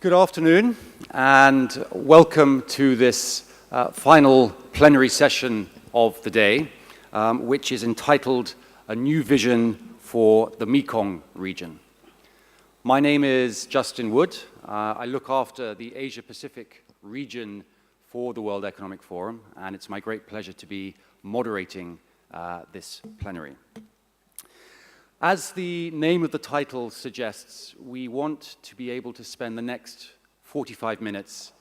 Good afternoon, and welcome to this final plenary session of the day, which is entitled A New Vision for the Mekong Region. My name is Justin Wood. I look after the Asia-Pacific region for the World Economic Forum, and it's my great pleasure to be moderating this plenary. As the name of the title suggests, we want to be able to spend the next 45 minutes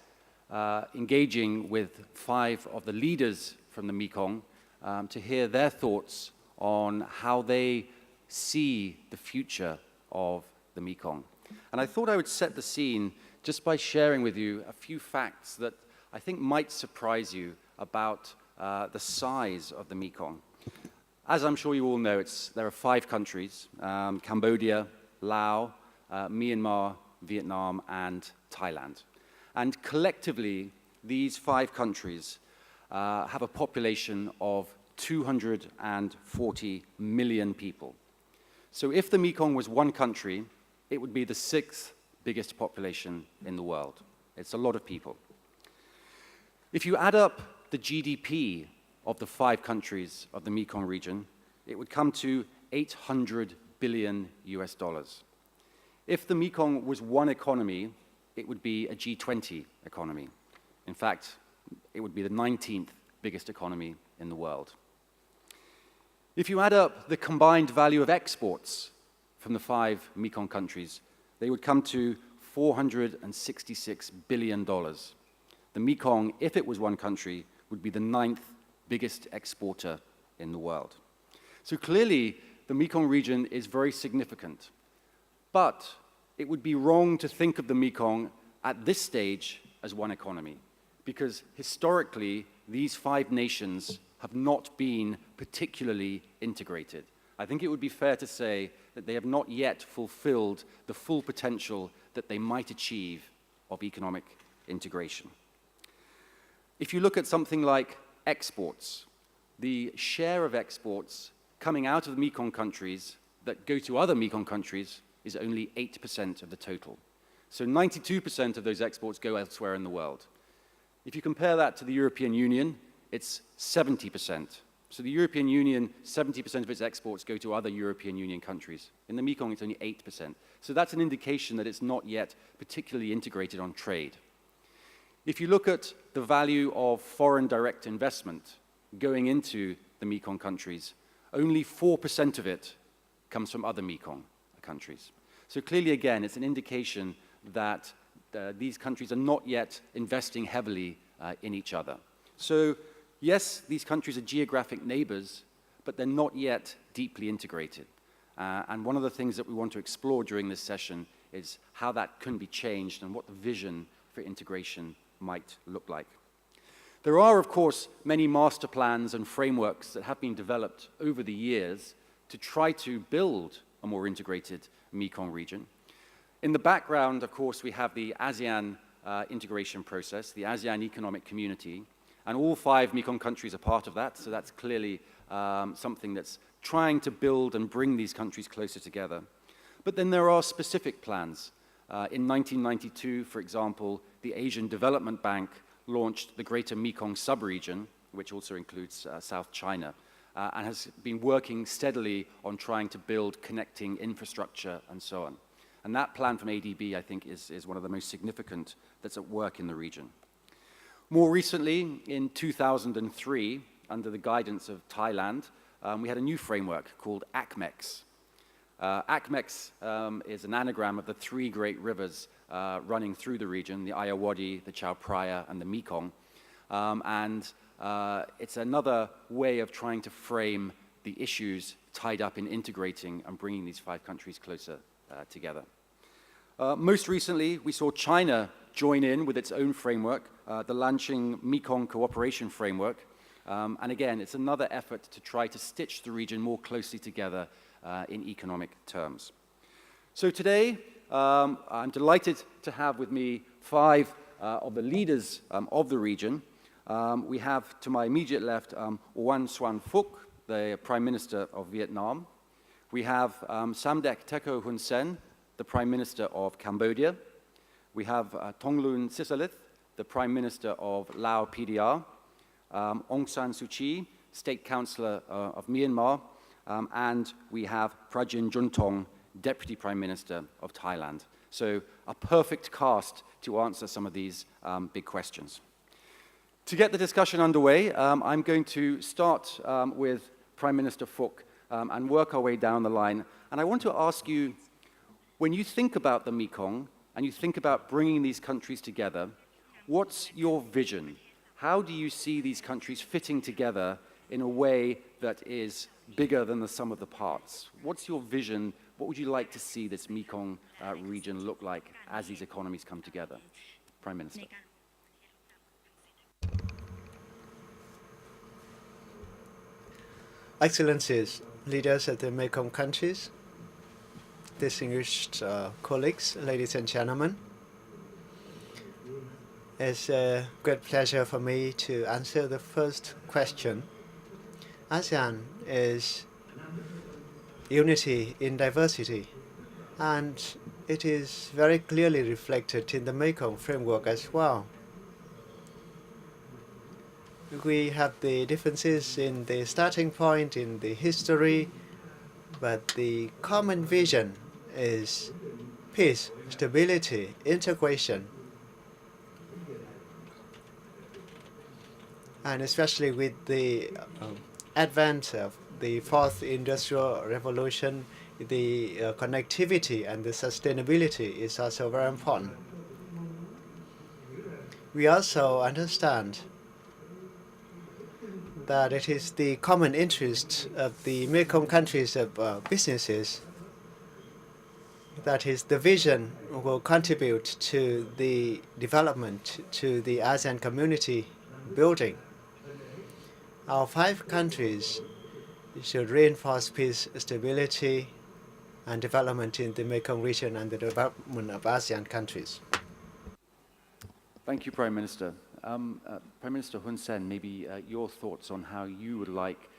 engaging with 5 of the leaders from the Mekong to hear their thoughts on how they see the future of the Mekong. And I thought I would set the scene just by sharing with you a few facts that I think might surprise you about the size of the Mekong. As I'm sure you all know, there are 5 countries, Cambodia, Laos, Myanmar, Vietnam, and Thailand. And collectively, these 5 countries have a population of 240 million people. So if the Mekong was one country, it would be the 6th biggest population in the world. It's a lot of people. If you add up the GDP of the 5 countries of the Mekong region, it would come to $800 billion US. If the Mekong was one economy, it would be a G20 economy. In fact, it would be the 19th biggest economy in the world. If you add up the combined value of exports from the 5 Mekong countries, they would come to $466 billion. The Mekong, if it was one country, would be the 9th biggest exporter in the world. So clearly, the Mekong region is very significant. But it would be wrong to think of the Mekong at this stage as one economy, because historically, these 5 nations have not been particularly integrated. I think it would be fair to say that they have not yet fulfilled the full potential that they might achieve of economic integration. If you look at something like exports, the share of exports coming out of the Mekong countries that go to other Mekong countries is only 8% of the total. So 92% of those exports go elsewhere in the world. If you compare that to the European Union, it's 70%. So the European Union, 70% of its exports go to other European Union countries. In the Mekong, it's only 8%. So that's an indication that it's not yet particularly integrated on trade. If you look at the value of foreign direct investment going into the Mekong countries, only 4% of it comes from other Mekong countries. So clearly, again, it's an indication that these countries are not yet investing heavily in each other. So yes, these countries are geographic neighbors, but they're not yet deeply integrated. And one of the things that we want to explore during this session is how that can be changed and what the vision for integration might look like. There are, of course, many master plans and frameworks that have been developed over the years to try to build a more integrated Mekong region. In the background, of course, we have the ASEAN integration process, the ASEAN Economic Community, and all 5 Mekong countries are part of that, so that's clearly something that's trying to build and bring these countries closer together. But then there are specific plans. In 1992, for example, the Asian Development Bank launched the Greater Mekong Subregion, which also includes South China, and has been working steadily on trying to build connecting infrastructure and so on. And that plan from ADB, I think, is one of the most significant that's at work in the region. More recently, in 2003, under the guidance of Thailand, we had a new framework called ACMEX. ACMEX is an anagram of the 3 great rivers running through the region, the Ayeyarwady, the Chao Phraya, and the Mekong. It's another way of trying to frame the issues tied up in integrating and bringing these 5 countries closer together. Most recently, we saw China join in with its own framework, the Lanqing Mekong Cooperation Framework. And again, it's another effort to try to stitch the region more closely together in economic terms. So today, I'm delighted to have with me 5 of the leaders of the region. We have, to my immediate left, Nguyen Xuan Phuc, the Prime Minister of Vietnam. We have Samdech Techo Hun Sen, the Prime Minister of Cambodia. We have Thongloun Sisalith, the Prime Minister of Lao PDR, Aung San Suu Kyi, State Councillor of Myanmar, and we have Prajin Juntong, Deputy Prime Minister of Thailand. So a perfect cast to answer some of these big questions. To get the discussion underway, I'm going to start with Prime Minister Phuc and work our way down the line. And I want to ask you, when you think about the Mekong and you think about bringing these countries together, what's your vision? How do you see these countries fitting together in a way that is bigger than the sum of the parts? What's your vision? What would you like to see this Mekong region look like as these economies come together? Prime Minister. Excellencies, leaders of the Mekong countries, distinguished colleagues, ladies and gentlemen. It's a great pleasure for me to answer the first question. ASEAN is unity in diversity, and it is very clearly reflected in the Mekong framework as well. We have the differences in the starting point, in the history, but the common vision is peace, stability, integration. And especially with the advent of the fourth industrial revolution, the connectivity and the sustainability is also very important. We also understand that it is the common interest of the Mekong countries of businesses, that is, the vision will contribute to the development, to the ASEAN community building. Our 5 countries should reinforce peace, stability, and development in the Mekong region and the development of ASEAN countries. Thank you, Prime Minister. Prime Minister Hun Sen, maybe your thoughts on how you would like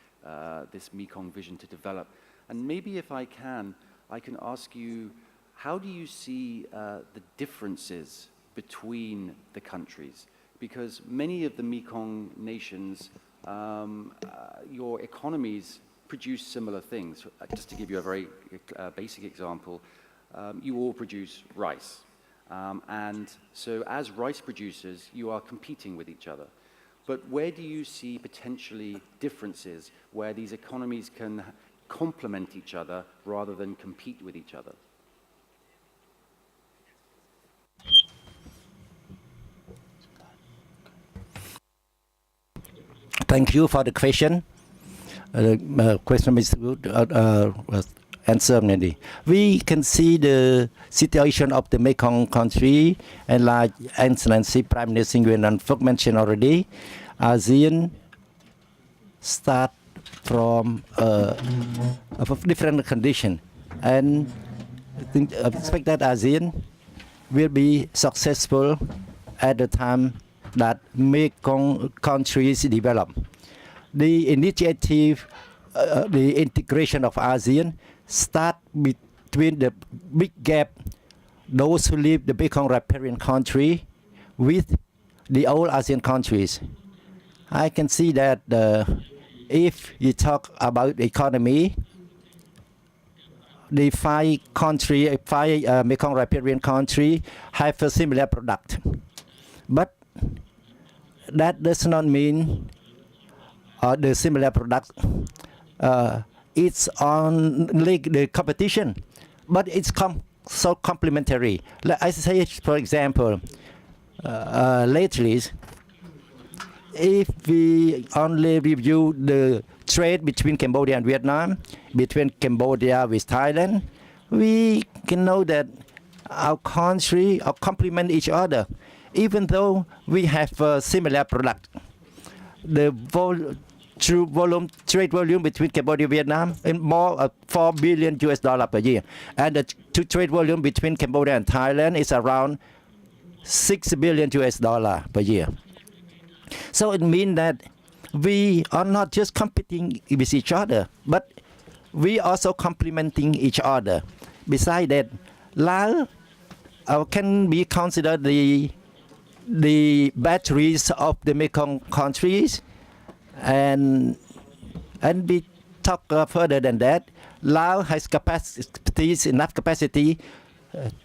this Mekong vision to develop. And maybe if I can ask you, how do you see the differences between the countries? Because many of the Mekong nations, your economies produce similar things. Just to give you a very basic example, you all produce rice. And so as rice producers, you are competing with each other. But where do you see potentially differences where these economies can complement each other rather than compete with each other? Thank you for the question. The question is good. Answer maybe. We can see the situation of the Mekong country, and like Excellency Prime Minister Nguyen Phuc mentioned already, ASEAN start from a different condition, and I expect that ASEAN will be successful at the time that Mekong countries develop. The initiative, the integration of ASEAN start between the big gap, those who live the Mekong riparian country with the old ASEAN countries. I can see that if you talk about the economy, the 5 Mekong riparian country have a similar product. But that does not mean the similar product it's only the competition, but it's so complementary. I say, for example, lately, if we only review the trade between Cambodia and Vietnam, between Cambodia with Thailand, we can know that our country complement each other, even though we have a similar product. The trade volume between Cambodia and Vietnam is more of $4 billion per year, and the trade volume between Cambodia and Thailand is around $6 billion per year. So it means that we are not just competing with each other, but we also complementing each other. Besides that, Laos can be considered the batteries of the Mekong countries, and we talk further than that. Laos has enough capacity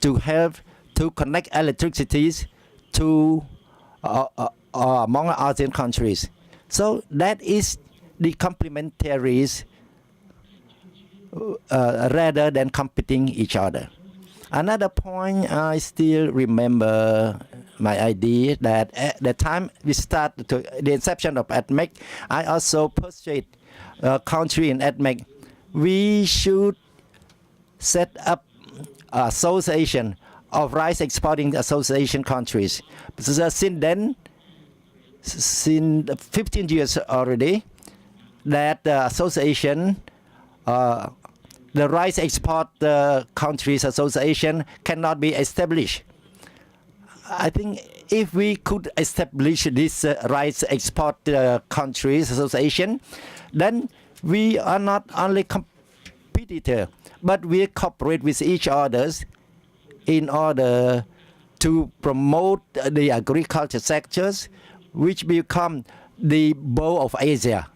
to help to connect electricity to among ASEAN countries. So that is the complementaries rather than competing each other. Another point, I still remember my idea that at the time we started the inception of ADMEC, I also persuade a country in ADMEC, we should set up association of rice exporting association countries. So since then, since 15 years already, that association, the rice export countries association cannot be established. I think if we could establish this rice export countries association, then we are not only competitor, but we cooperate with each other in order to promote the agriculture sectors, which become the bow of Asia.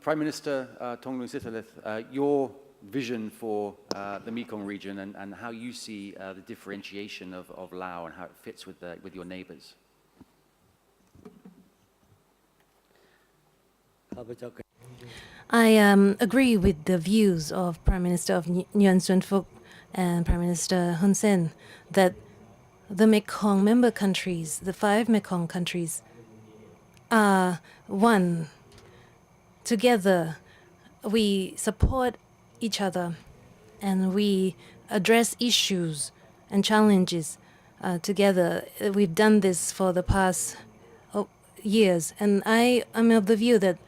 Prime Minister Thongloun Sitsoulith, your vision for the Mekong region and how you see the differentiation of Laos and how it fits with your neighbors. I agree with the views of Prime Minister of Nguyen Xuan Phuc and Prime Minister Hun Sen that the Mekong member countries, the 5 Mekong countries, are one. Together, we support each other and we address issues and challenges together. We've done this for the past years, and I am of the view that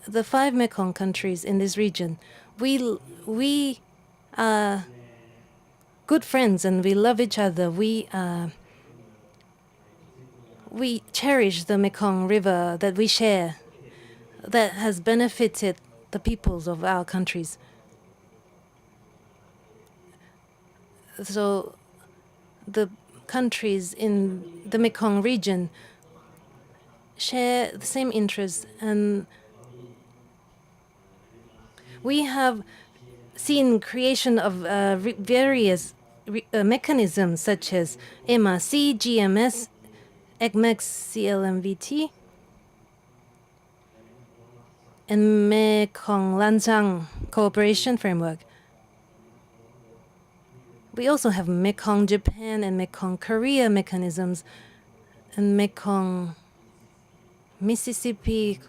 the 5 Mekong countries in this region, we are good friends and we love each other. We cherish the Mekong River that we share, that has benefited the peoples of our countries. So the countries in the Mekong region share the same interests, and we have seen creation of various mechanisms such as MRC, GMS, ACMEC, CLMVT, and Mekong Lancang Cooperation Framework. We also have Mekong Japan and Mekong Korea mechanisms, and Mekong Mississippi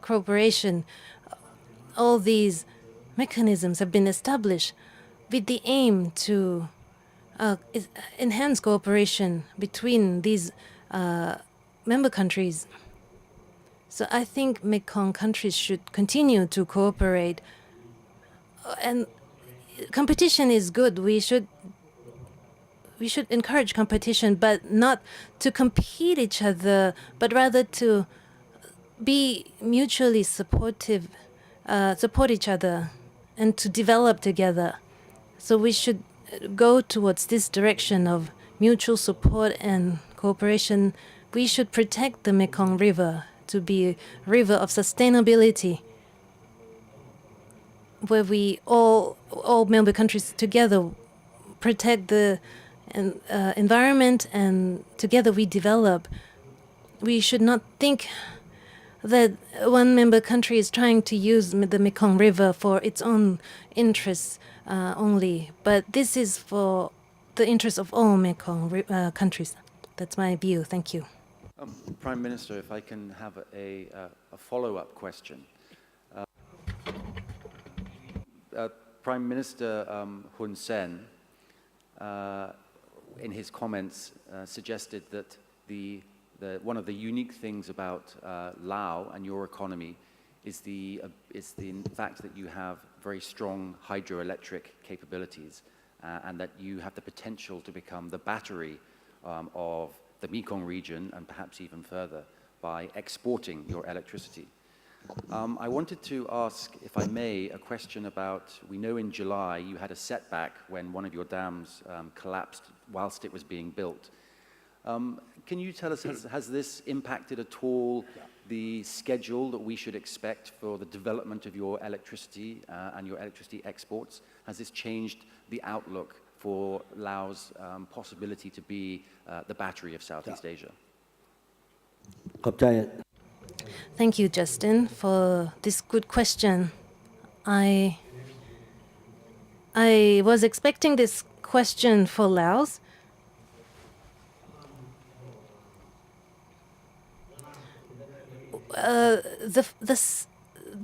Cooperation. All these mechanisms have been established with the aim to enhance cooperation between these member countries. So I think Mekong countries should continue to cooperate. And competition is good. We should encourage competition, but not to compete each other, but rather to be mutually supportive, support each other, and to develop together. So we should go towards this direction of mutual support and cooperation. We should protect the Mekong River to be a river of sustainability, where we all member countries together protect the environment, and together we develop. We should not think that one member country is trying to use the Mekong River for its own interests only, but this is for the interests of all Mekong countries. That's my view. Thank you. Prime Minister, if I can have a follow-up question. Prime Minister Hun Sen, in his comments, suggested that one of the unique things about Laos and your economy is the fact that you have very strong hydroelectric capabilities and that you have the potential to become the battery of the Mekong region and perhaps even further by exporting your electricity. I wanted to ask, if I may, a question about, we know in July you had a setback when one of your dams collapsed whilst it was being built. Can you tell us, has this impacted at all the schedule that we should expect for the development of your electricity and your electricity exports? Has this changed the outlook for Laos' possibility to be the battery of Southeast Asia? ขอบใจ Thank you, Justin, for this good question. I was expecting this question for Laos.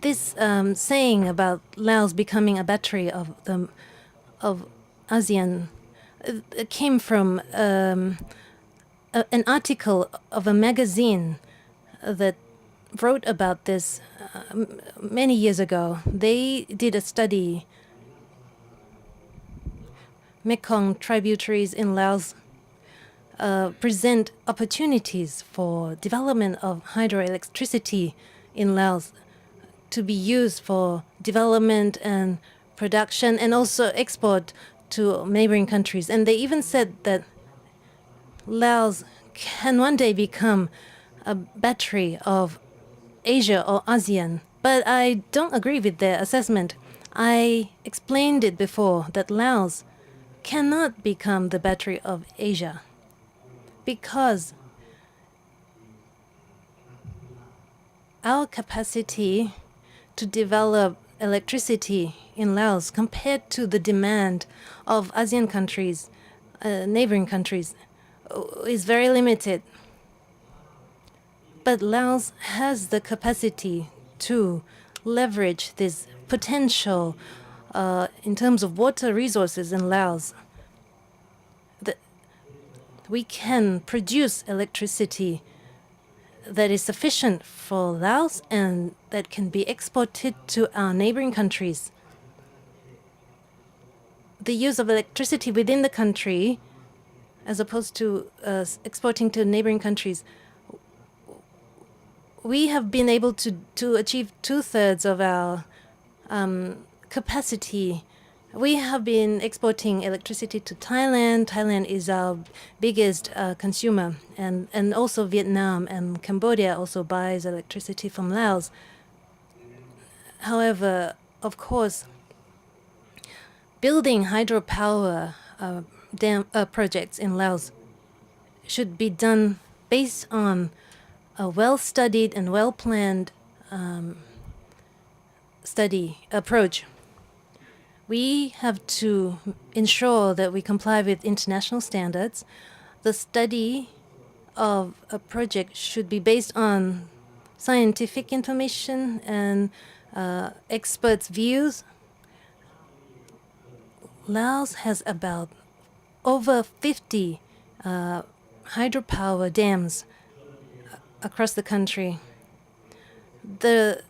This saying about Laos becoming a battery of ASEAN came from an article of a magazine that wrote about this many years ago. They did a study. Mekong tributaries in Laos present opportunities for development of hydroelectricity in Laos to be used for development and production and also export to neighboring countries. And they even said that Laos can one day become a battery of Asia or ASEAN. But I don't agree with their assessment. I explained it before that Laos cannot become the battery of Asia because our capacity to develop electricity in Laos compared to the demand of ASEAN countries, neighboring countries, is very limited. But Laos has the capacity to leverage this potential in terms of water resources in Laos. We can produce electricity that is sufficient for Laos and that can be exported to our neighboring countries. The use of electricity within the country, as opposed to exporting to neighboring countries, we have been able to achieve 2/3 of our capacity. We have been exporting electricity to Thailand. Thailand is our biggest consumer, and also Vietnam and Cambodia also buys electricity from Laos. However, of course, building hydropower dam projects in Laos should be done based on a well-studied and well-planned study approach. We have to ensure that we comply with international standards. The study of a project should be based on scientific information and experts' views. Laos has about over 50 hydropower dams across the country. The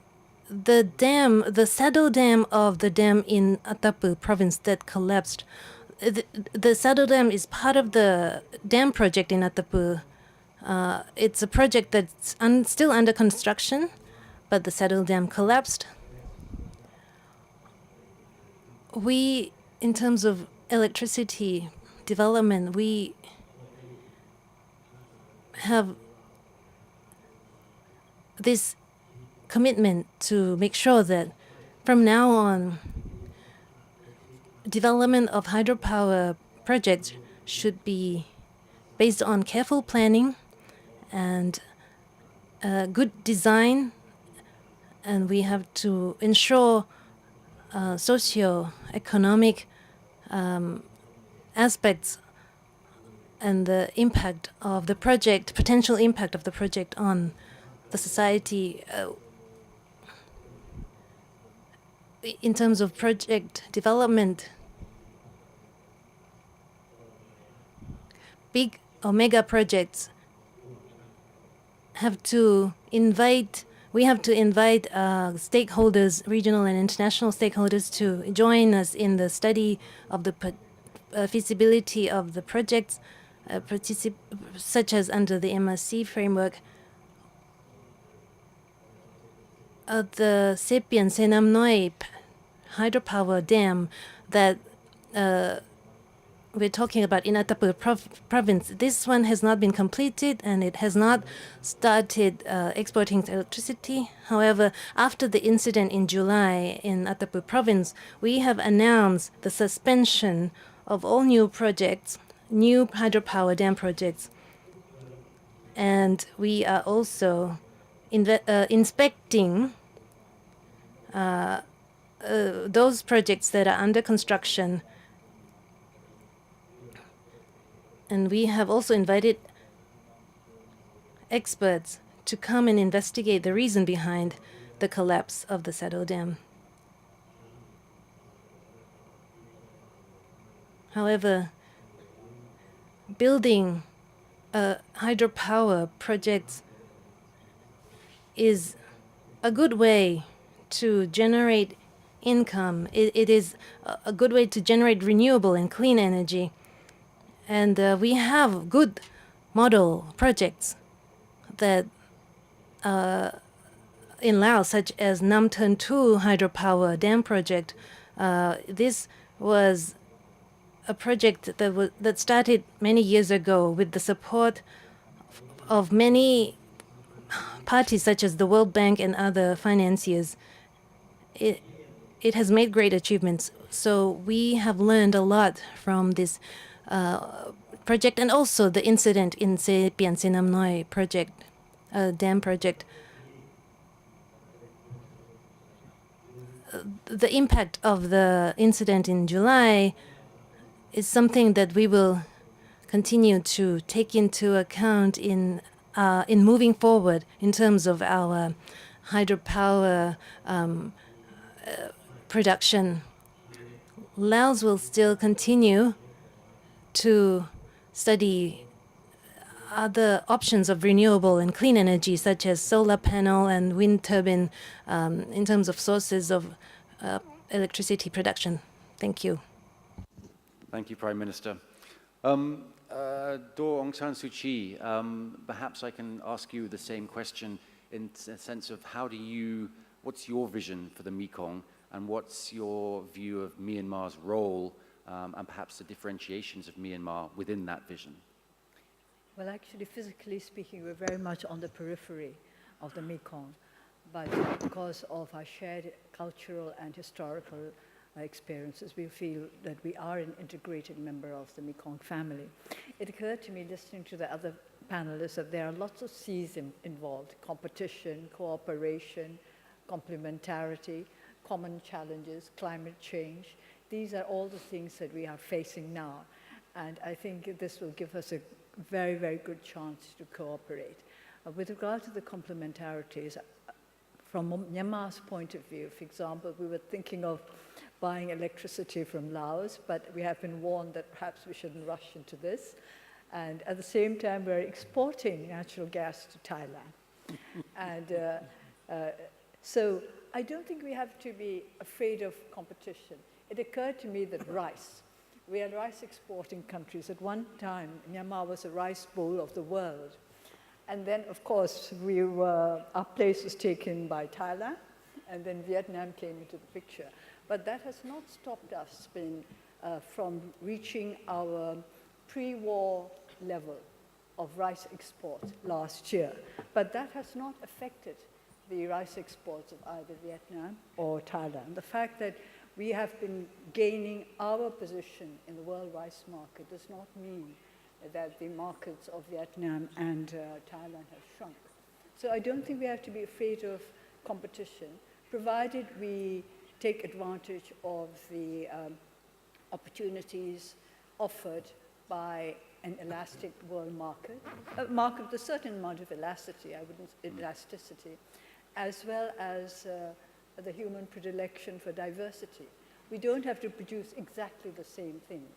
saddle dam of the dam in Atapu province that collapsed, the saddle dam is part of the dam project in Atapu. It's a project that's still under construction, but the saddle dam collapsed. We, in terms of electricity development, we have this commitment to make sure that from now on, development of hydropower projects should be based on careful planning and good design, and we have to ensure socio-economic aspects and the impact of the project, potential impact of the project on the society. In terms of project development, big or mega projects we have to invite stakeholders, regional and international stakeholders, to join us in the study of the feasibility of the projects, such as under the MRC framework. the Sepian Senam Noi hydropower dam that we're talking about in Attapur province, this one has not been completed and it has not started exporting electricity. However, after the incident in July in Attapur province, we have announced the suspension of all new projects, new hydropower dam projects. And we are also inspecting those projects that are under construction. And we have also invited experts to come and investigate the reason behind the collapse of the Sado Dam. However, building hydropower projects is a good way to generate income. It is a good way to generate renewable and clean energy. And we have good model projects that in Laos, such as Nam Thun 2 hydropower dam project. This was a project that started many years ago with the support of many parties, such as the World Bank and other financiers. It has made great achievements. So we have learned a lot from this project, and also the incident in Sepian Senam Noi project, dam project. The impact of the incident in July is something that we will continue to take into account in moving forward in terms of our hydropower production. Laos will still continue to study other options of renewable and clean energy, such as solar panel and wind turbine, in terms of sources of electricity production. Thank you. Thank you, Prime Minister. Daw Aung San Suu Kyi, perhaps I can ask you the same question in the sense of what's your vision for the Mekong, and what's your view of Myanmar's role and perhaps the differentiations of Myanmar within that vision? Well, actually, physically speaking, we're very much on the periphery of the Mekong, but because of our shared cultural and historical experiences, we feel that we are an integrated member of the Mekong family. It occurred to me, listening to the other panelists, that there are lots of C's involved: competition, cooperation, complementarity, common challenges, climate change. These are all the things that we are facing now. And I think this will give us a very, very good chance to cooperate. With regard to the complementarities, from Myanmar's point of view, for example, we were thinking of buying electricity from Laos, but we have been warned that perhaps we shouldn't rush into this. And at the same time, we're exporting natural gas to Thailand. And so I don't think we have to be afraid of competition. It occurred to me that rice, we are rice exporting countries. At one time, Myanmar was a rice bowl of the world. And then, of course, our place was taken by Thailand, and then Vietnam came into the picture. But that has not stopped us from reaching our pre-war level of rice export last year. But that has not affected the rice exports of either Vietnam or Thailand. The fact that we have been gaining our position in the world rice market does not mean that the markets of Vietnam and Thailand have shrunk. So I don't think we have to be afraid of competition, provided we take advantage of the opportunities offered by an elastic world market, a market with a certain amount of elasticity, as well as the human predilection for diversity. We don't have to produce exactly the same things.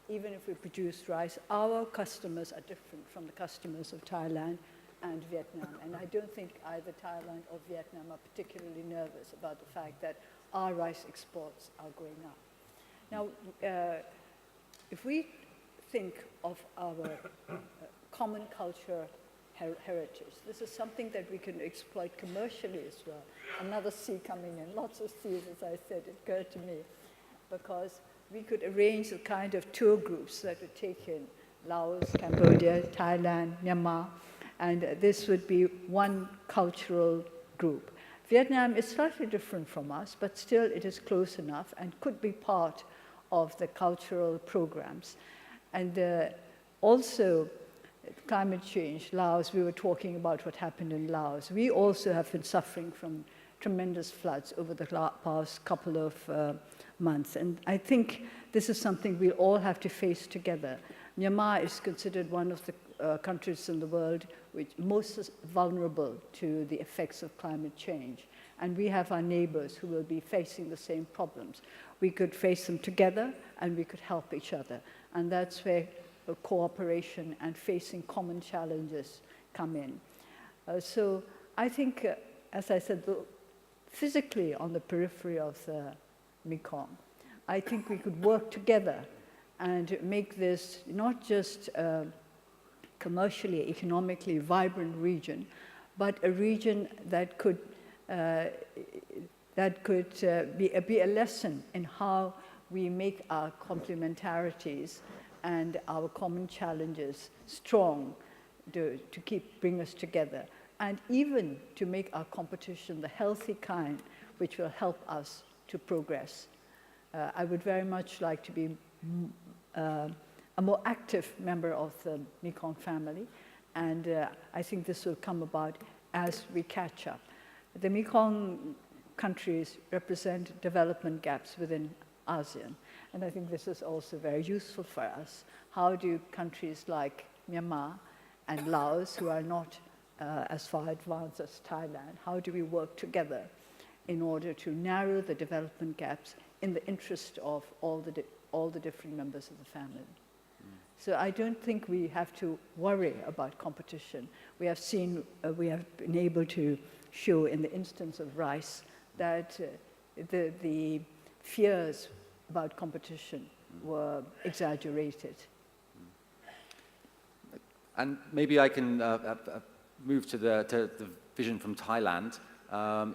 Even if we produce rice, our customers are different from the customers of Thailand and Vietnam. And I don't think either Thailand or Vietnam are particularly nervous about the fact that our rice exports are going up. Now, if we think of our common culture heritage. This is something that we can exploit commercially as well. Another sea coming in, lots of seas, as I said, it occurred to me, because we could arrange the kind of tour groups that would take in Laos, Cambodia, Thailand, Myanmar, and this would be one cultural group. Vietnam is slightly different from us, but still it is close enough and could be part of the cultural programs. And also, climate change, Laos, we were talking about what happened in Laos. We also have been suffering from tremendous floods over the past couple of months. And I think this is something we all have to face together. Myanmar is considered one of the countries in the world which most vulnerable to the effects of climate change. And we have our neighbors who will be facing the same problems. We could face them together and we could help each other. And that's where cooperation and facing common challenges come in. So I think, as I said, physically on the periphery of the Mekong, I think we could work together and make this not just a commercially, economically vibrant region, but a region that could be a lesson in how we make our complementarities and our common challenges strong to bring us together, and even to make our competition the healthy kind which will help us to progress. I would very much like to be a more active member of the Mekong family, and I think this will come about as we catch up. The Mekong countries represent development gaps within ASEAN, and I think this is also very useful for us. How do countries like Myanmar and Laos, who are not as far advanced as Thailand, how do we work together in order to narrow the development gaps in the interest of all the different members of the family? So I don't think we have to worry about competition. We have been able to show in the instance of rice that the fears about competition were exaggerated. And maybe I can move to the vision from Thailand,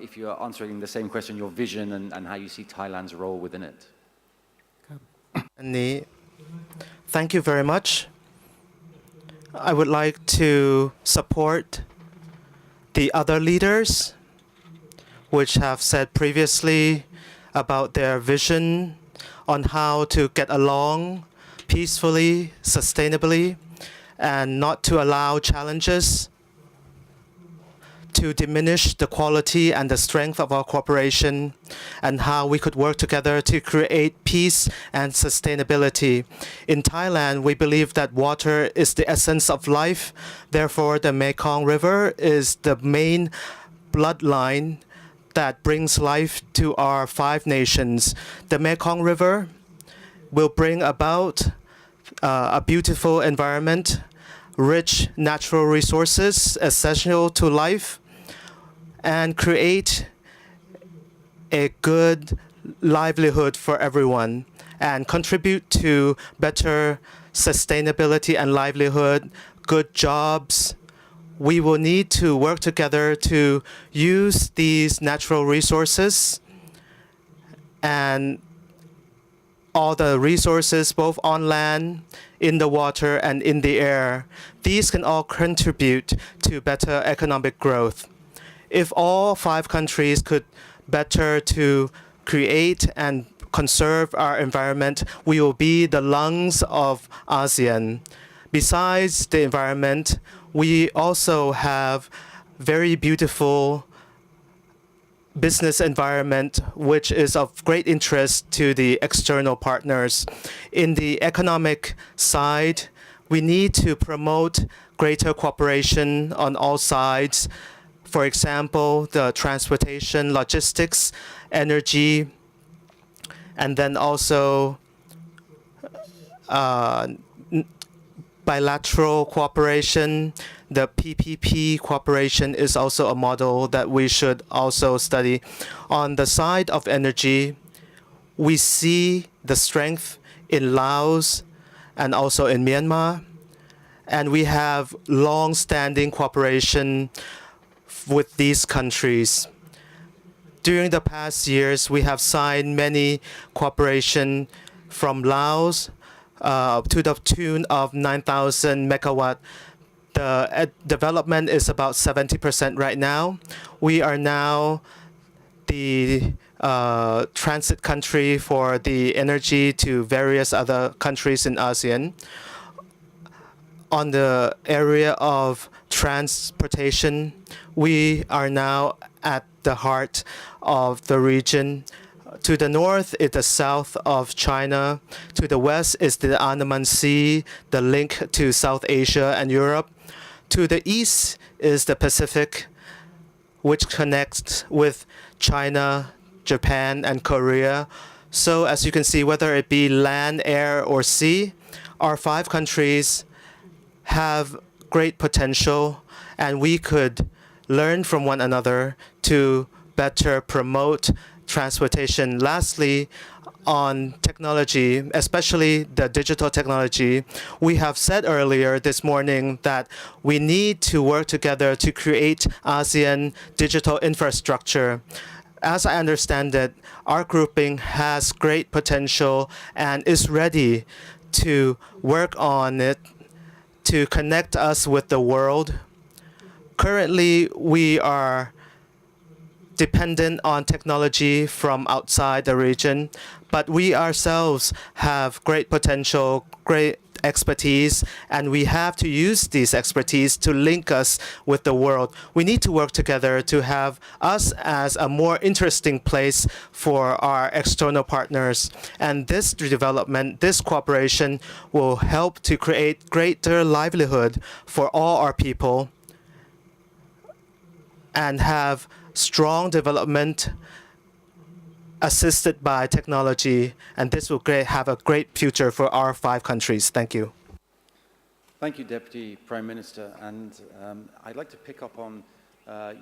if you are answering the same question, your vision and how you see Thailand's role within it. Thank you very much. I would like to support the other leaders which have said previously about their vision on how to get along peacefully, sustainably, and not to allow challenges to diminish the quality and the strength of our cooperation, and how we could work together to create peace and sustainability. In Thailand, we believe that water is the essence of life. Therefore, the Mekong River is the main bloodline that brings life to our 5 nations. The Mekong River will bring about a beautiful environment, rich natural resources essential to life, and create a good livelihood for everyone, and contribute to better sustainability and livelihood, good jobs. We will need to work together to use these natural resources and all the resources both on land, in the water, and in the air. These can all contribute to better economic growth. If all 5 countries could better to create and conserve our environment, we will be the lungs of ASEAN. Besides the environment, we also have very beautiful business environment, which is of great interest to the external partners. In the economic side, we need to promote greater cooperation on all sides. For example, the transportation, logistics, energy, and then also bilateral cooperation. The PPP cooperation is also a model that we should also study. On the side of energy, we see the strength in Laos and also in Myanmar. and we have long-standing cooperation with these countries. During the past years, we have signed many cooperation from Laos to the tune of 9,000 megawatt. The development is about 70% right now. We are now the transit country for the energy to various other countries in ASEAN. On the area of transportation, we are now at the heart of the region. To the north is the south of China. To the west is the Andaman Sea, the link to South Asia and Europe. To the east is the Pacific, which connects with China, Japan, and Korea. So as you can see, whether it be land, air, or sea, our 5 countries have great potential, and we could learn from one another to better promote transportation. Lastly, on technology, especially the digital technology, we have said earlier this morning that we need to work together to create ASEAN digital infrastructure. As I understand it, our grouping has great potential and is ready to work on it to connect us with the world. Currently, we are dependent on technology from outside the region, but we ourselves have great potential, great expertise, and we have to use this expertise to link us with the world. We need to work together to have us as a more interesting place for our external partners. And this development, this cooperation will help to create greater livelihood for all our people and have strong development assisted by technology, and this will have a great future for our 5 countries. Thank you. Thank you, Deputy Prime Minister. And I'd like to pick up on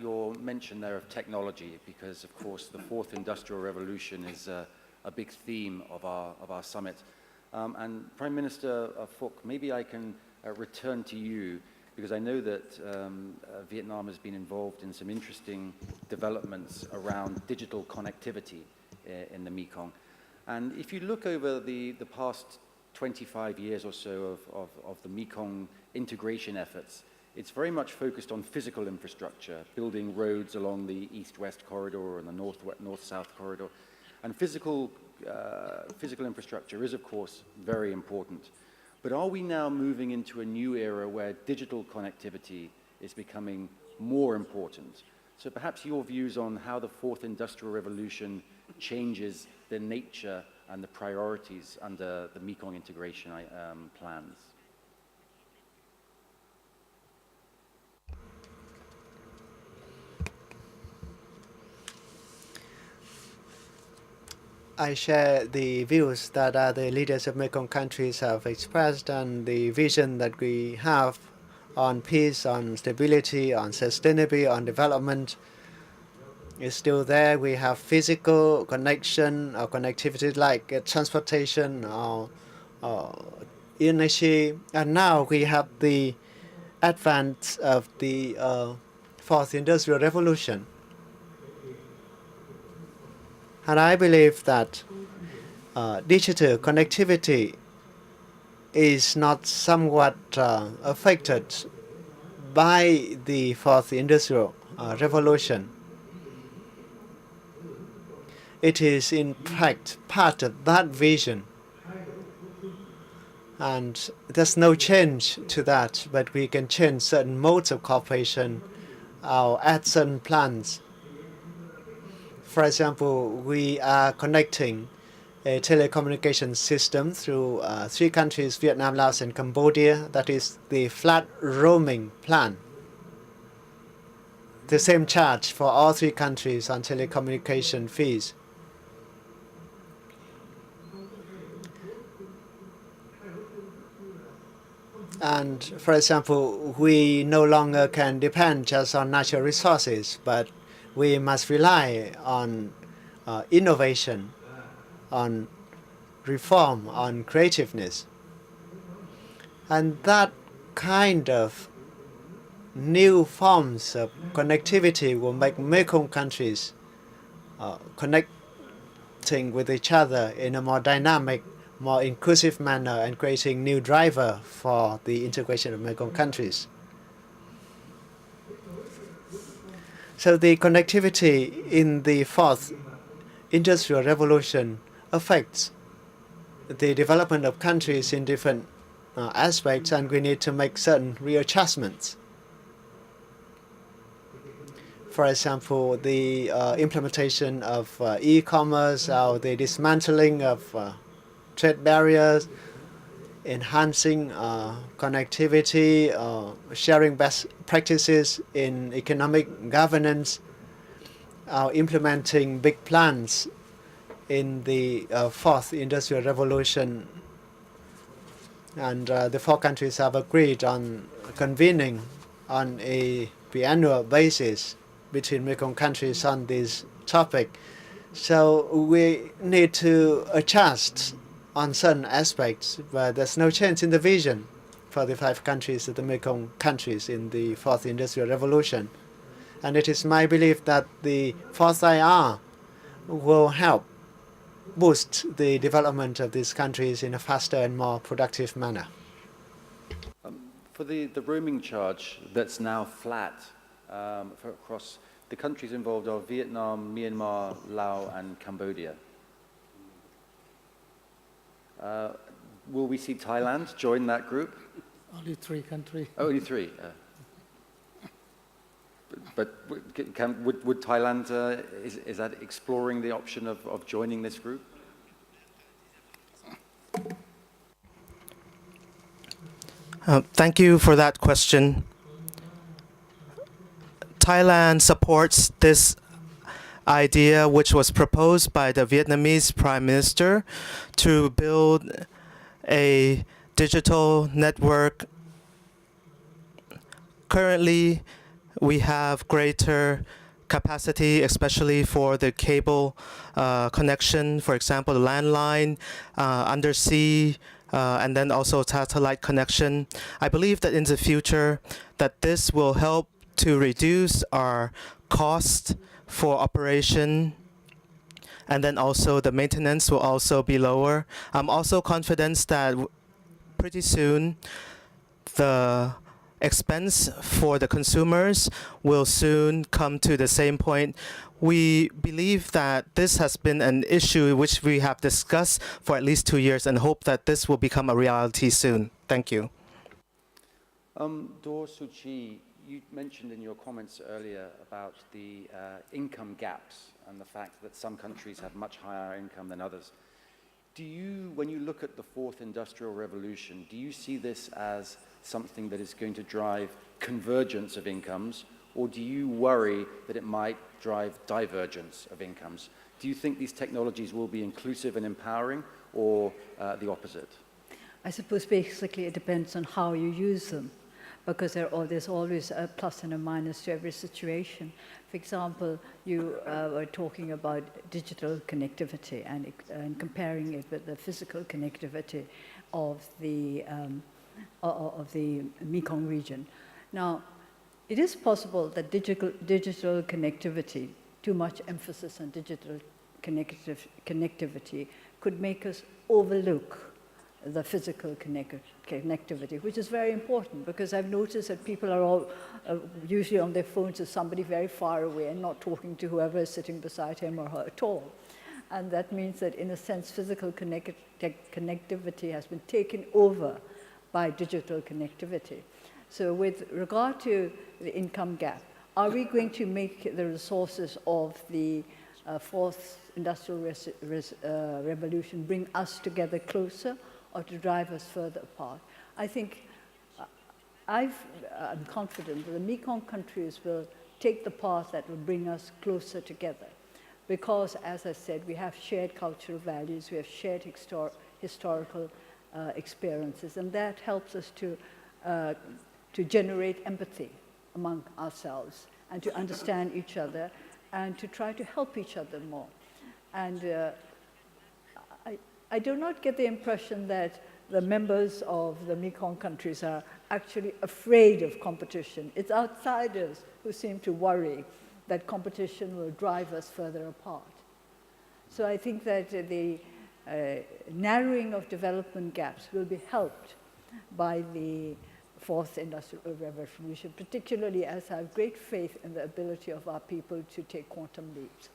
your mention there of technology, because, of course, the 4th Industrial Revolution is a big theme of our summit. And Prime Minister Phuc, maybe I can return to you, because I know that Vietnam has been involved in some interesting developments around digital connectivity in the Mekong. And if you look over the past 25 years or so of the Mekong integration efforts, it's very much focused on physical infrastructure, building roads along the east-west corridor and the north-south corridor. And physical infrastructure is, of course, very important. But are we now moving into a new era where digital connectivity is becoming more important? So perhaps your views on how the 4th Industrial Revolution changes the nature and the priorities under the Mekong integration plans. I share the views that the leaders of Mekong countries have expressed, and the vision that we have on peace, on stability, on sustainability, on development is still there. We have physical connection or connectivity like transportation or energy, and now we have the advance of the 4th Industrial Revolution. And I believe that digital connectivity is not somewhat affected by the 4th Industrial Revolution. It is in fact part of that vision. And there's no change to that, but we can change certain modes of cooperation or add certain plans. For example, we are connecting a telecommunication system through 3 countries, Vietnam, Laos, and Cambodia. That is the flat roaming plan. The same charge for all 3 countries on telecommunication fees. And for example, we no longer can depend just on natural resources, but we must rely on innovation, on reform, on creativeness. And that kind of new forms of connectivity will make Mekong countries connecting with each other in a more dynamic, more inclusive manner and creating new driver for the integration of Mekong countries. So the connectivity in the fourth industrial revolution affects the development of countries in different aspects, and we need to make certain readjustments. For example, the implementation of e-commerce, or the dismantling of trade barriers, enhancing connectivity, sharing best practices in economic governance, implementing big plans in the fourth industrial revolution. And the four countries have agreed on convening on a biannual basis between Mekong countries on this topic. So we need to adjust on certain aspects, but there's no change in the vision for the 5 countries of the Mekong countries in the fourth industrial revolution. And it is my belief that the fourth IR will help boost the development of these countries in a faster and more productive manner. For the roaming charge that's now flat for across the countries involved are Vietnam, Myanmar, Laos, and Cambodia. Will we see Thailand join that group? Only 3 countries. Oh, only 3. But would Thailand, is that exploring the option of joining this group? Thank you for that question. Thailand supports this idea, which was proposed by the Vietnamese Prime Minister, to build a digital network. Currently, we have greater capacity, especially for the cable connection, for example, the landline, undersea, and then also satellite connection. I believe that in the future, that this will help to reduce our cost for operation, and then also the maintenance will also be lower. I'm also confident that pretty soon the expense for the consumers will soon come to the same point. We believe that this has been an issue which we have discussed for at least 2 years and hope that this will become a reality soon. Thank you. Dor Suchi, you mentioned in your comments earlier about the income gaps and the fact that some countries have much higher income than others. Do you, when you look at the fourth industrial revolution, do you see this as something that is going to drive convergence of incomes, or do you worry that it might drive divergence of incomes? Do you think these technologies will be inclusive and empowering, or the opposite? I suppose basically it depends on how you use them, because there's always a plus and a minus to every situation. For example, you were talking about digital connectivity and comparing it with the physical connectivity of the Mekong region. Now, it is possible that digital connectivity, too much emphasis on digital connectivity, could make us overlook the physical connectivity, which is very important, because I've noticed that people are all usually on their phones with somebody very far away and not talking to whoever is sitting beside him or her at all. And that means that, in a sense, physical connectivity has been taken over by digital connectivity. So with regard to the income gap, are we going to make the resources of the fourth industrial revolution bring us together closer, or to drive us further apart? I think I'm confident that the Mekong countries will take the path that will bring us closer together, because, as I said, we have shared cultural values, we have shared historical experiences, and that helps us to generate empathy among ourselves and to understand each other and to try to help each other more. And I do not get the impression that the members of the Mekong countries are actually afraid of competition. It's outsiders who seem to worry that competition will drive us further apart. So I think that the narrowing of development gaps will be helped by the fourth industrial revolution, particularly as I have great faith in the ability of our people to take quantum leaps.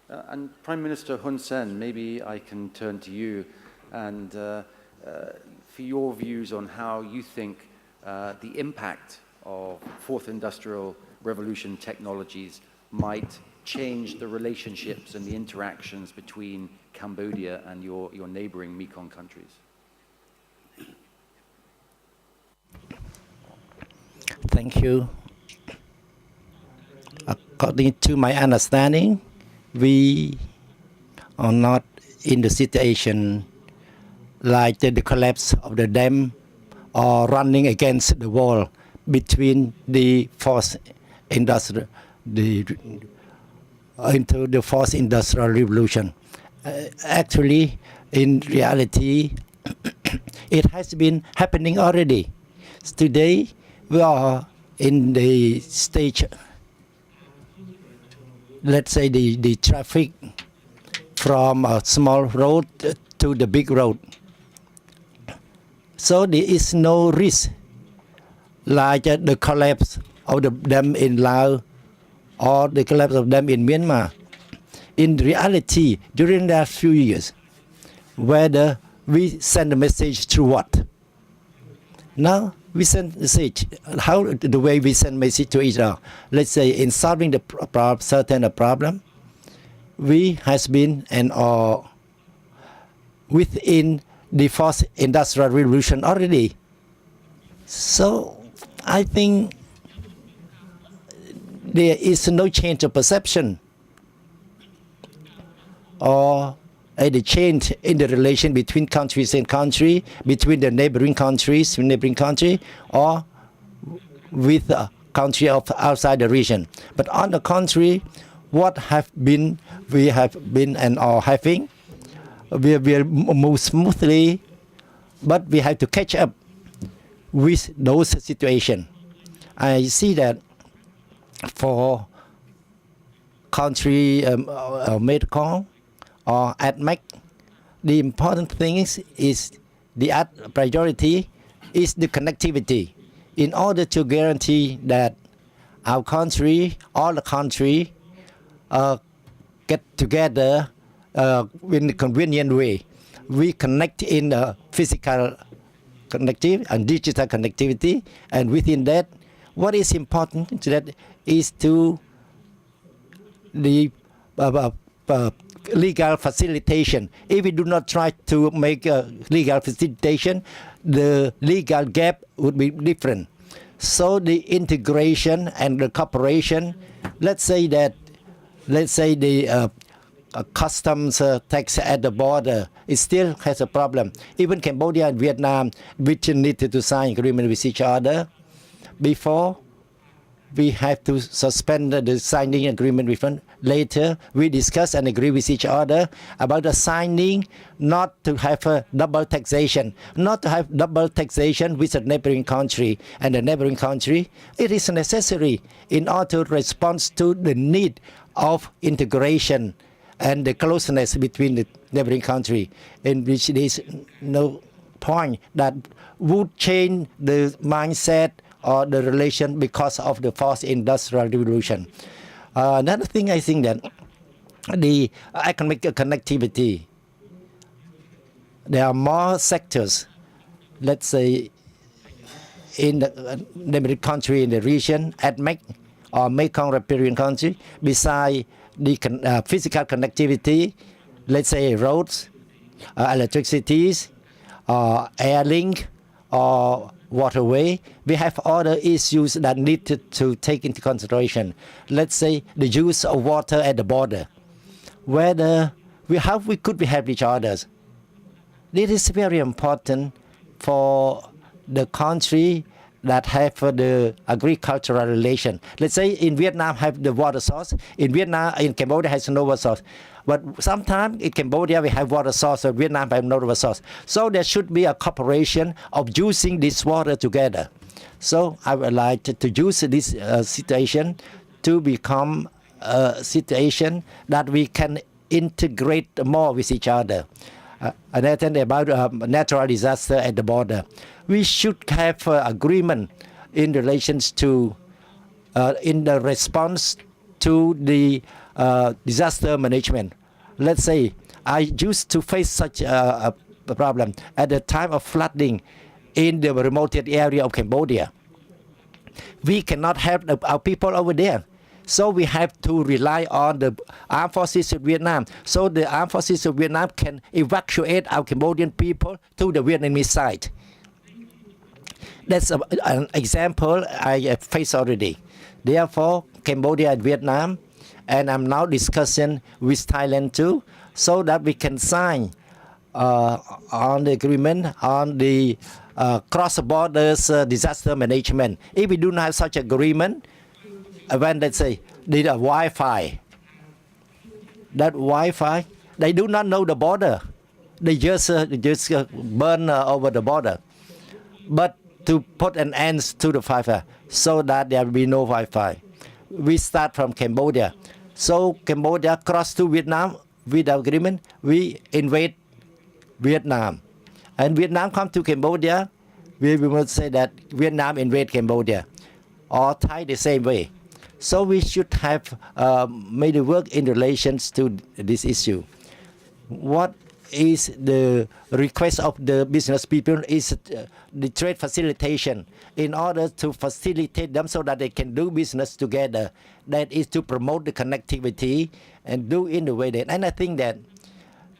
And Prime Minister Hun Sen, maybe I can turn to you and for your views on how you think the impact of fourth industrial revolution technologies might change the relationships and the interactions between Cambodia and your neighboring Mekong countries. Thank you. According to my understanding, we are not in the situation like the collapse of the dam or running against the wall between the fourth industrial, into the fourth industrial revolution. Actually, in reality, it has been happening already. Today, we are in the stage, let's say the traffic from a small road to the big road. So there is no risk like the collapse of the dam in Laos or the collapse of dam in Myanmar. In reality, during the last few years, whether we send a message through what? Now we send message. How the way we send message to each other? Let's say in solving the certain problem, we has been and are within the fourth industrial revolution already. So I think there is no change of perception or the change in the relation between countries and country, between the neighboring countries, or with a country of outside the region. But on the contrary, what we have been and are having, we will move smoothly, but we have to catch up with those situations. I see that for country Mekong or ADMEC, the important thing is the priority is the connectivity. In order to guarantee that our country, all the country, get together in a convenient way, we connect in physical connectivity and digital connectivity, and within that, what is important to that is to the legal facilitation. If we do not try to make a legal facilitation, the legal gap would be different. So the integration and the cooperation, let's say the customs tax at the border, it still has a problem. Even Cambodia and Vietnam, which needed to sign agreement with each other, before we have to suspend the signing agreement with them. Later, we discuss and agree with each other about the signing, not to have a double taxation, not to have double taxation with a neighboring country. And the neighboring country, it is necessary in order to respond to the need of integration and the closeness between the neighboring country, in which there is no point that would change the mindset or the relation because of the fourth industrial revolution. Another thing, I think that the economic connectivity, there are more sectors, let's say, in the neighboring country in the region, ADMEC or Mekong riparian country, besides the physical connectivity, let's say roads, electricities, air link, or waterway, we have other issues that need to take into consideration. Let's say the use of water at the border, whether how we could help each other. This is very important for the country that have the agricultural relation. Let's say in Vietnam have the water source. In Cambodia has no water source. But sometimes in Cambodia we have water source, and Vietnam have no water source. So there should be a cooperation of using this water together. So I would like to use this situation to become a situation that we can integrate more with each other. Another thing about natural disaster at the border, we should have agreement in relations to in the response to the disaster management. Let's say I used to face such a problem at the time of flooding in the remote area of Cambodia. We cannot help our people over there. So we have to rely on the armed forces of Vietnam. So the armed forces of Vietnam can evacuate our Cambodian people to the Vietnamese side. That's an example I have faced already. Therefore, Cambodia and Vietnam, and I'm now discussing with Thailand too, so that we can sign on the agreement on the cross-borders disaster management. If we do not have such agreement, when they say need a Wi-Fi, that Wi-Fi, they do not know the border. They just burn over the border. But to put an end to the Wi-Fi so that there will be no Wi-Fi, we start from Cambodia. So Cambodia cross to Vietnam without agreement, we invade Vietnam. And Vietnam come to Cambodia, we will say that Vietnam invade Cambodia. Or Thai the same way. So we should have made work in relations to this issue. What is the request of the business people is the trade facilitation in order to facilitate them so that they can do business together. That is to promote the connectivity and do in the way that. And I think that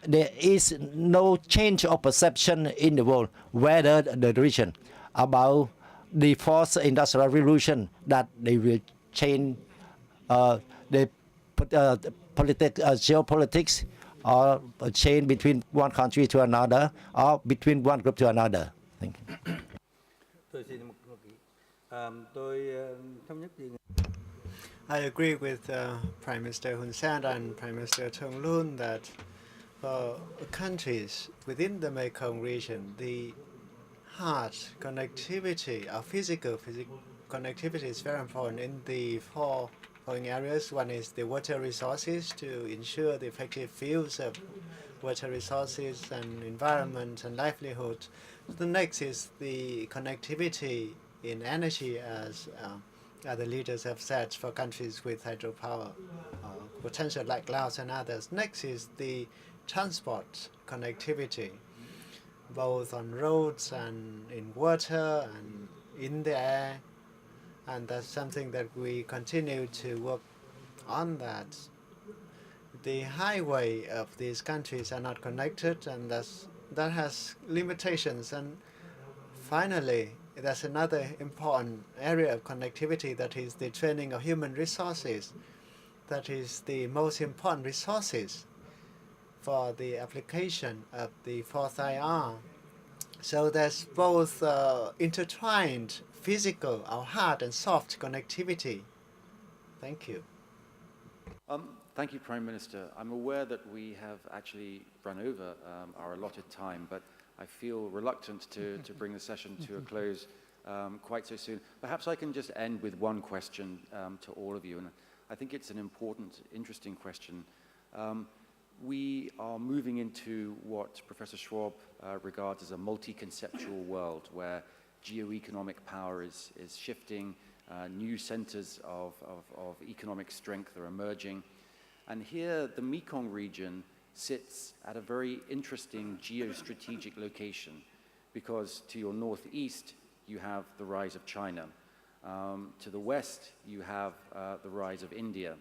there is no change of perception in the world, whether the region, about the fourth industrial revolution, that they will change the geopolitics or a change between one country to another or between one group to another. Thank you. I agree with Prime Minister Hun Sen and Prime Minister Thong Loon that for countries within the Mekong region, the hard connectivity, or physical connectivity is very important in the following areas. One is the water resources to ensure the effective use of water resources and environment and livelihood. The next is the connectivity in energy, as other leaders have said, for countries with hydropower potential like Laos and others. Next is the transport connectivity, both on roads and in water and in the air. And that's something that we continue to work on, that the highway of these countries are not connected, and that has limitations. And finally, there's another important area of connectivity, that is the training of human resources. That is the most important resources for the application of the fourth IR. So there's both intertwined physical, or hard and soft connectivity. Thank you. Thank you, Prime Minister. I'm aware that we have actually run over our allotted time, but I feel reluctant to bring the session to a close quite so soon. Perhaps I can just end with one question to all of you, and I think it's an important, interesting question. We are moving into what Professor Schwab regards as a multi-conceptual world, where geoeconomic power is shifting, new centers of economic strength are emerging. And here, the Mekong region sits at a very interesting geostrategic location, because to your northeast, you have the rise of China. To the west, you have the rise of India.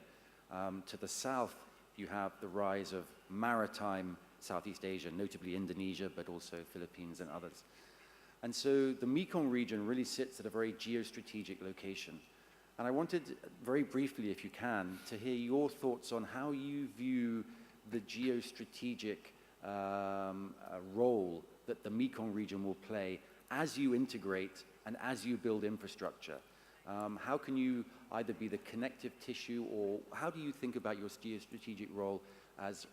To the south, you have the rise of maritime Southeast Asia, notably Indonesia, but also Philippines and others. And so the Mekong region really sits at a very geostrategic location. And I wanted, very briefly, if you can, to hear your thoughts on how you view the geostrategic role that the Mekong region will play as you integrate and as you build infrastructure, how can you either be the connective tissue, or how do you think about your geostrategic role as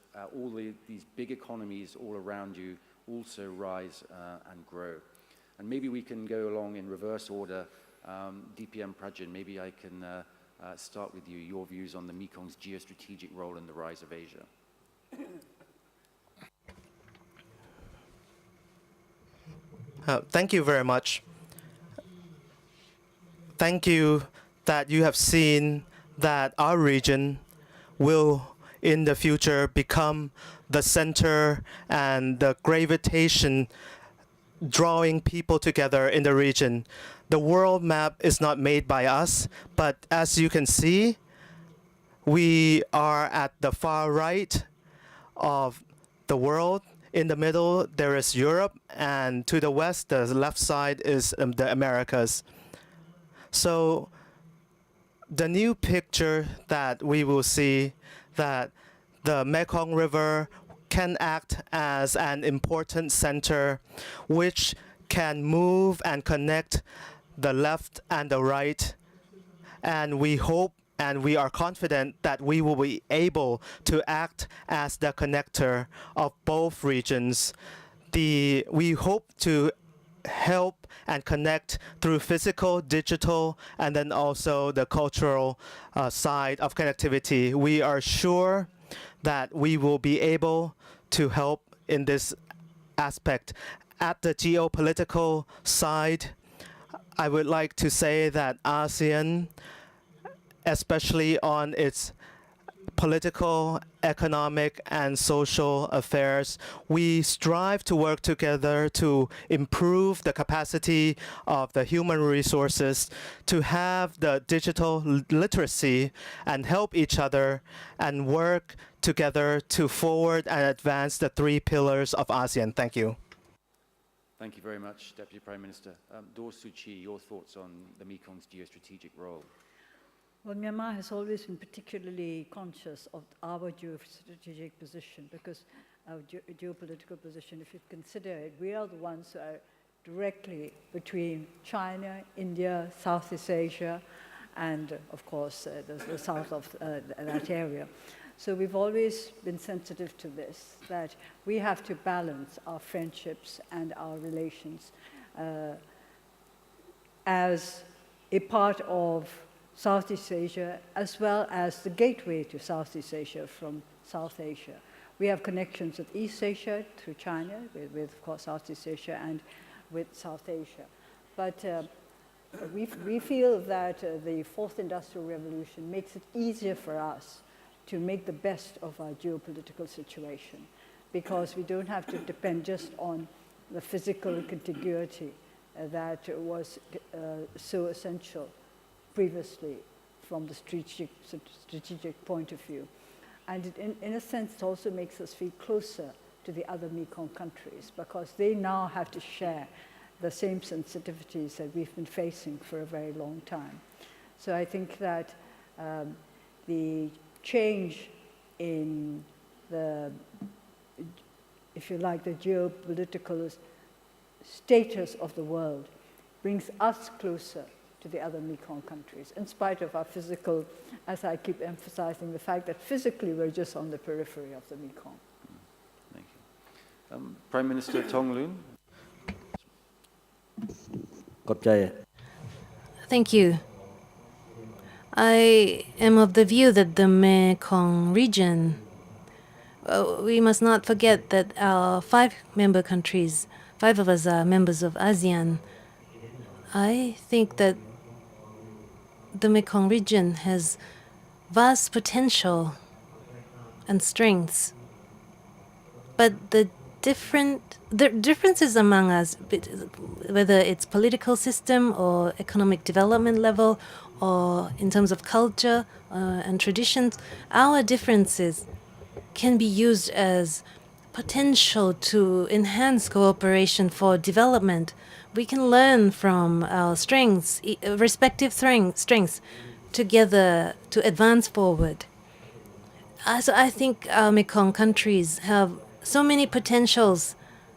these big economies all around you also rise and grow? And maybe we can go along in reverse order. DPM Prajin, maybe I can start with you, your views on the Mekong's geostrategic role in the rise of Asia. Thank you very much. Thank you that you have seen that our region will in the future become the center and the gravitation drawing people together in the region. The world map is not made by us, but as you can see, we are at the far right of the world. In the middle, there is Europe, and to the west, the left side is the Americas. So the new picture that we will see, that the Mekong River can act as an important center which can move and connect the left and the right. And we hope and we are confident that we will be able to act as the connector of both regions. We hope to help and connect through physical, digital, and then also the cultural side of connectivity. We are sure that we will be able to help in this aspect. At the geopolitical side, I would like to say that ASEAN, especially on its political, economic, and social affairs, we strive to work together to improve the capacity of the human resources, to have the digital literacy, and help each other and work together to forward and advance the 3 pillars of ASEAN. Thank you. Thank you very much, Deputy Prime Minister. Daw Suu Kyi, your thoughts on the Mekong's geostrategic role? Well, Myanmar has always been particularly conscious of our geostrategic position, because our geopolitical position, if you consider it, we are the ones who are directly between China, India, Southeast Asia, and of course the south of that area. So we've always been sensitive to this, that we have to balance our friendships and our relations as a part of Southeast Asia, as well as the gateway to Southeast Asia from South Asia. We have connections with East Asia through China, with of course Southeast Asia, and with South Asia. But we feel that the fourth industrial revolution makes it easier for us to make the best of our geopolitical situation, because we don't have to depend just on the physical contiguity that was so essential previously from the strategic point of view. And it, in a sense, it also makes us feel closer to the other Mekong countries, because they now have to share the same sensitivities that we've been facing for a very long time. So I think that the change in the, if you like, the geopolitical status of the world brings us closer to the other Mekong countries, in spite of our physical, as I keep emphasizing, the fact that physically we're just on the periphery of the Mekong. Thank you. Prime Minister Thongloun. Thank you. I am of the view that the Mekong region, we must not forget that our 5 member countries, 5 of us are members of ASEAN. I think that the Mekong region has vast potential and strengths, but the differences among us, whether it's political system or economic development level or in terms of culture and traditions, our differences can be used as potential to enhance cooperation for development. We can learn from our strengths, respective strengths, together to advance forward. So I think our Mekong countries have so many potentials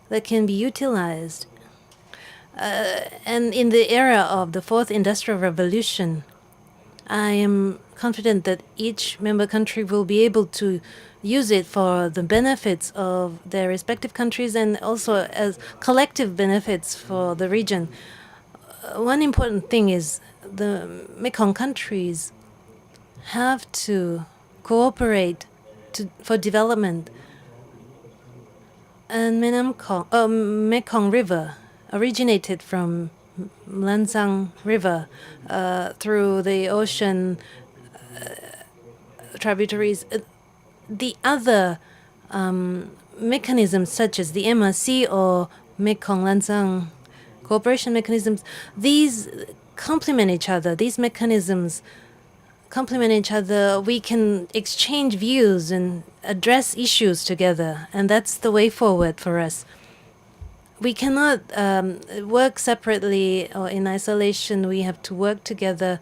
that can be utilized. And in the era of the fourth industrial revolution, I am confident that each member country will be able to use it for the benefits of their respective countries and also as collective benefits for the region. One important thing is the Mekong countries have to cooperate for development. And Mekong River originated from Lansang River through the ocean tributaries. The other mechanisms, such as the MRC or Mekong Lansang cooperation mechanisms, these complement each other. These mechanisms complement each other. We can exchange views and address issues together, and that's the way forward for us. We cannot work separately or in isolation. We have to work together.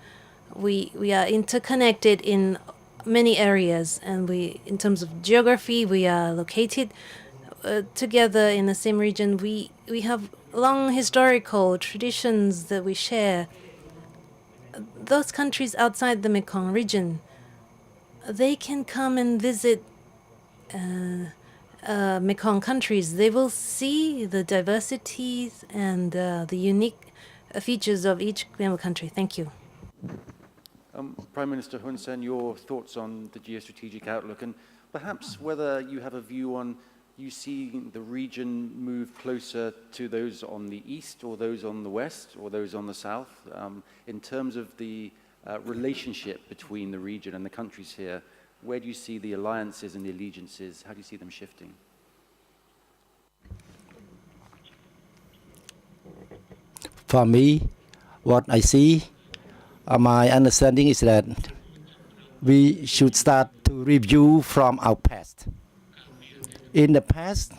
We are interconnected in many areas, and in terms of geography, we are located together in the same region. We have long historical traditions that we share. Those countries outside the Mekong region, they can come and visit Mekong countries. They will see the diversities and the unique features of each member country. Thank you. Prime Minister Hun Sen, your thoughts on the geostrategic outlook, and perhaps whether you have a view on you seeing the region move closer to those on the east or those on the west or those on the south, in terms of the relationship between the region and the countries here. Where do you see the alliances and the allegiances? How do you see them shifting? For me, what I see, my understanding is that we should start to review from our past. In the past,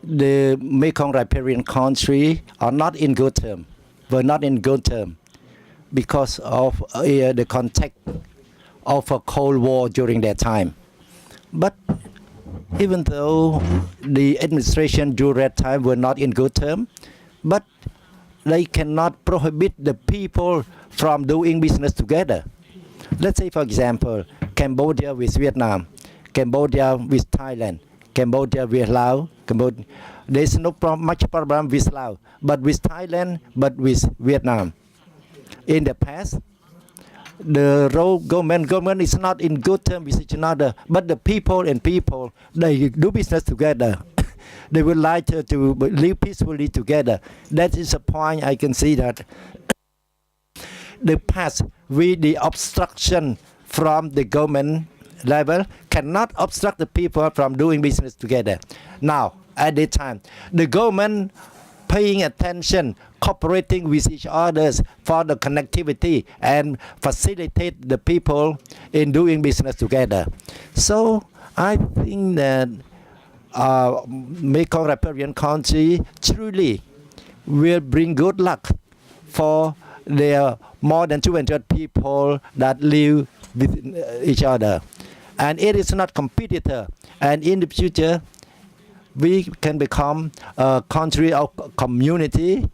the Mekong riparian countries are not in good term, were not in good term because of the context of a Cold War during that time. But even though the administration during that time were not in good term, but they cannot prohibit the people from doing business together. Let's say, for example, Cambodia with Vietnam, Cambodia with Thailand, Cambodia with Laos. There's no much problem with Laos, but with Thailand, but with Vietnam. In the past, the government is not in good terms with each other, but the people, they do business together. They would like to live peacefully together. That is a point I can see that the past with the obstruction from the government level cannot obstruct the people from doing business together. Now, at this time, the government paying attention, cooperating with each other for the connectivity and facilitate the people in doing business together. So I think that Mekong riparian country truly will bring good luck for their more than 200 people that live with each other. And it is not competitor. And in the future, we can become a country of community,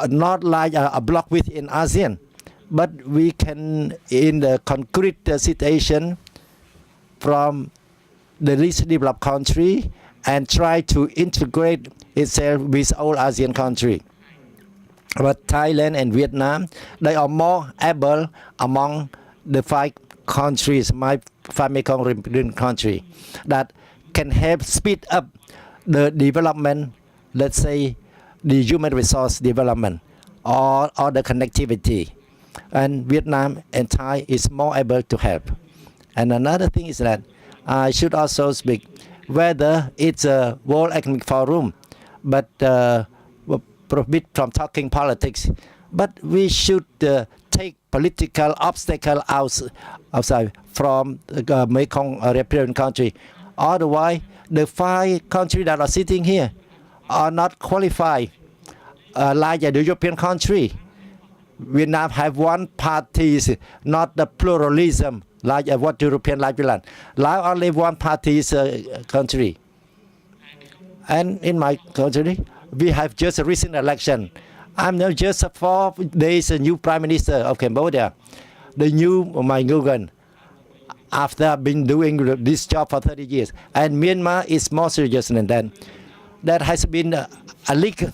not like a block within ASEAN, but we can, in the concrete situation from the least developed country, and try to integrate itself with all ASEAN countries. But Thailand and Vietnam, they are more able among the 5 countries, my 5 Mekong region countries, that can help speed up the development, let's say the human resource development or the connectivity. And Vietnam and Thai is more able to help. And another thing is that I should also speak whether it's a World Economic Forum, but prohibit from talking politics. But we should take political obstacle outside from the Mekong riparian country. Otherwise, the 5 countries that are sitting here are not qualified like the European country. Vietnam have one party, not the pluralism like what European like Finland. Laos only one party country. And in my country, we have just a recent election. I'm now just 4 days a new Prime Minister of Cambodia, the new Nguyen, after I've been doing this job for 30 years. And Myanmar is more serious than that. That has been a leak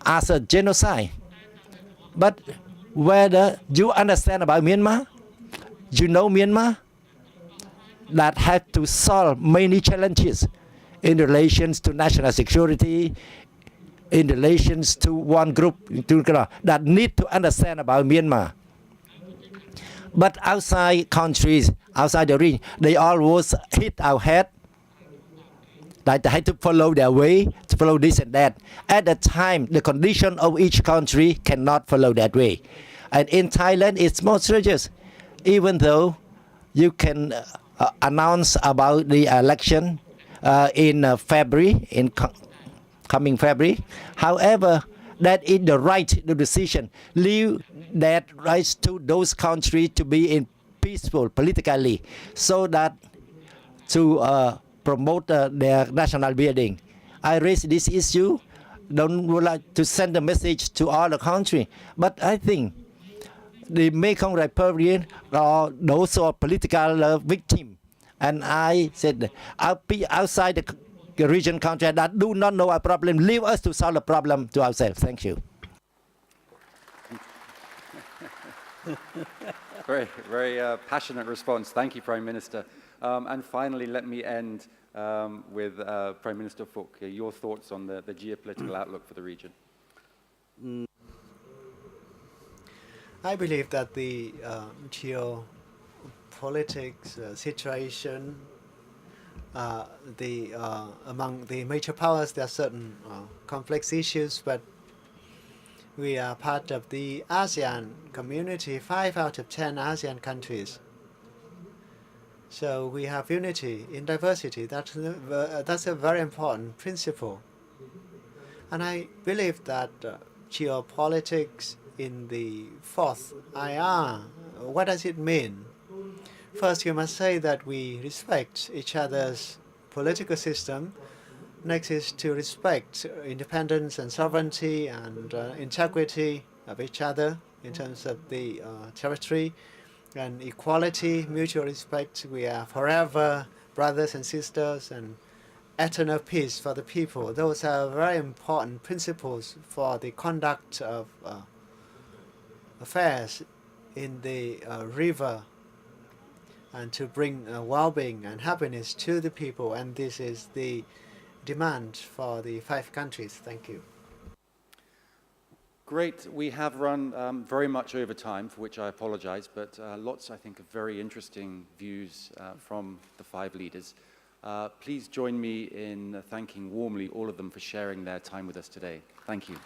as a genocide. But whether you understand about Myanmar, you know Myanmar, that had to solve many challenges in relations to national security, in relations to one group that need to understand about Myanmar. But outside countries, outside the region, they always hit our head. Like they had to follow their way, to follow this and that. At the time, the condition of each country cannot follow that way. And in Thailand, it's more serious. Even though you can announce about the election in February, coming February. However, that is the right, the decision. Leave that rights to those countries to be in peaceful politically, so that to promote their national building. I raise this issue, don't would like to send a message to all the country, but I think the Mekong Republic are those who are political victim. And I said, outside the region country that do not know our problem, leave us to solve the problem to ourselves. Thank you. Very, very passionate response. Thank you, Prime Minister. And finally, let me end with Prime Minister Phuc, your thoughts on the geopolitical outlook for the region. I believe that the geopolitics situation among the major powers, there are certain complex issues, but we are part of the ASEAN community, 5 out of 10 ASEAN countries. So we have unity in diversity. That's a very important principle. And I believe that geopolitics in the 4th IR, what does it mean? First, you must say that we respect each other's political system. Next is to respect independence and sovereignty and integrity of each other in terms of the territory, and equality, mutual respect. We are forever brothers and sisters, and eternal peace for the people. Those are very important principles for the conduct of affairs in the river, and to bring well-being and happiness to the people. And this is the demand for the 5 countries. Thank you. Great. We have run very much over time, for which I apologize, but lots, I think, of very interesting views from the 5 leaders. Please join me in thanking warmly all of them for sharing their time with us today. Thank you.